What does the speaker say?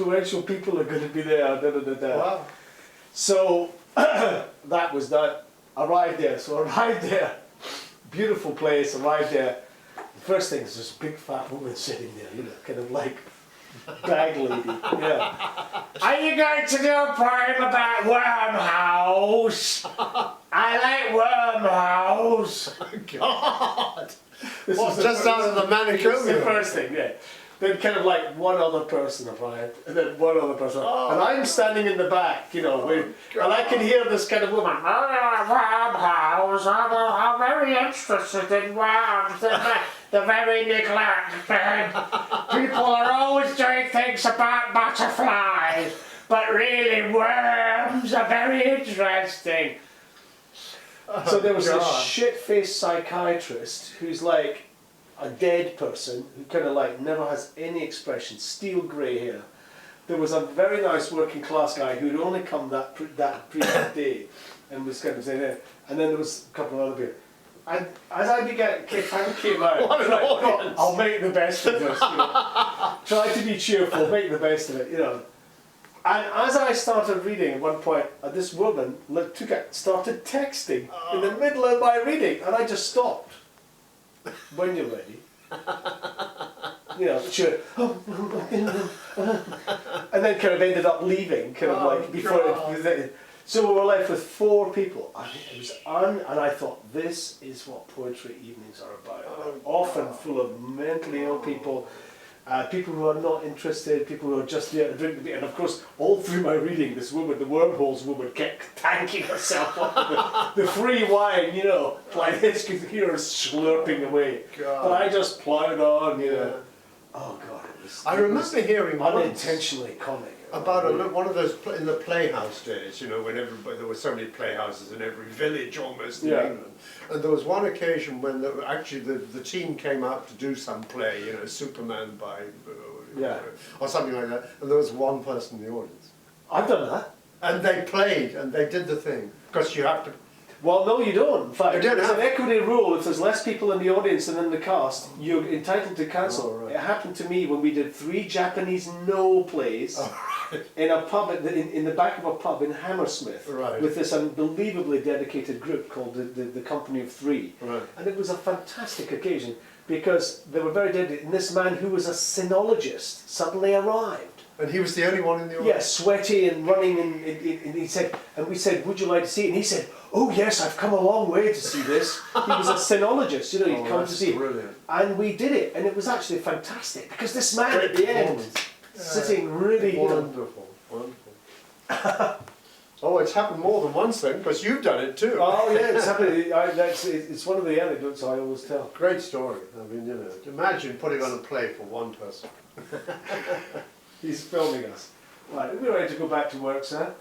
influential people are going to be there. Da, da, da, da. Wow. So that was that. Arrived there. Beautiful place. Arrived there. The first thing is this big fat woman sitting there, you know, kind of like bag lady. Yeah. Are you going to do a poem about Wormhouse? I like Wormhouse. God. This What, was just out of the This is the manicomio? first thing, yeah. Then kind of like one other person arrived, and then one other person, Oh. and I'm standing in the back, you know, and I can hear this kind of woman. Wormhouse, I'm very interested in worms. They're very neglected. People are always doing things about butterflies, but really worms are very interesting. So there was this shit-faced psychiatrist who's like a dead person who kind of like never has any expression, steel grey hair. There was a very nice working class guy who had only come that previous day and was kind of saying it. And then there was a couple of other people. And as I came out, What an audience. I'll make the best of this. You know. Try to be cheerful, make the best of it, you know. And as I started reading, at one point, this woman started texting in the middle of my reading, and I just stopped. When you're ready. You know, sure. And then kind of ended up leaving, kind of like before. So we were left with 4 people, and it was and I thought, this is what poetry evenings are about. Often full of mentally ill people. People who are not interested, people who are just there to drink the beer. And of course, all through my reading, this woman, the wormholes woman, kept tanking herself up with the free wine, you know, like this, you could hear her slurping away. God. But I just ploughed on, you know. Oh God, it was. I remember hearing unintentionally comic. about one of those in the playhouse days, you know, when there were so many playhouses in every village almost in England. And there was one occasion when actually the team came out to do some play, you know, Superman by, or something like that, and there was one person in the audience. I've done that. And they played, and they did the thing, because you have to... Well, no, you don't. In fact, there's an equity rule. If there's less people in the audience than in the cast, you're entitled to cancel. Oh, right. It happened to me when we did 3 Japanese no plays in a pub in the back of a pub in Hammersmith with this unbelievably dedicated group called the Company of 3. Right. And it was a fantastic occasion because they were very dedicated. And this man who was a sinologist suddenly arrived. And he was the only one in the audience? Yeah, sweaty and running, and he said, and we said, would you like to see it? And he said, oh yes, I've come a long way to see this. He was a sinologist, you know, he'd come to see it. And we did it, and it was actually fantastic, because this man at the end, sitting really, wonderful, wonderful. Oh, it's happened more than once then, because you've done it too. Oh yeah, it's happened. It's one of the anecdotes I always tell. Great story. I mean, you know, imagine putting on a play for one person. He's filming us. Right, we're ready to go back to work, sir.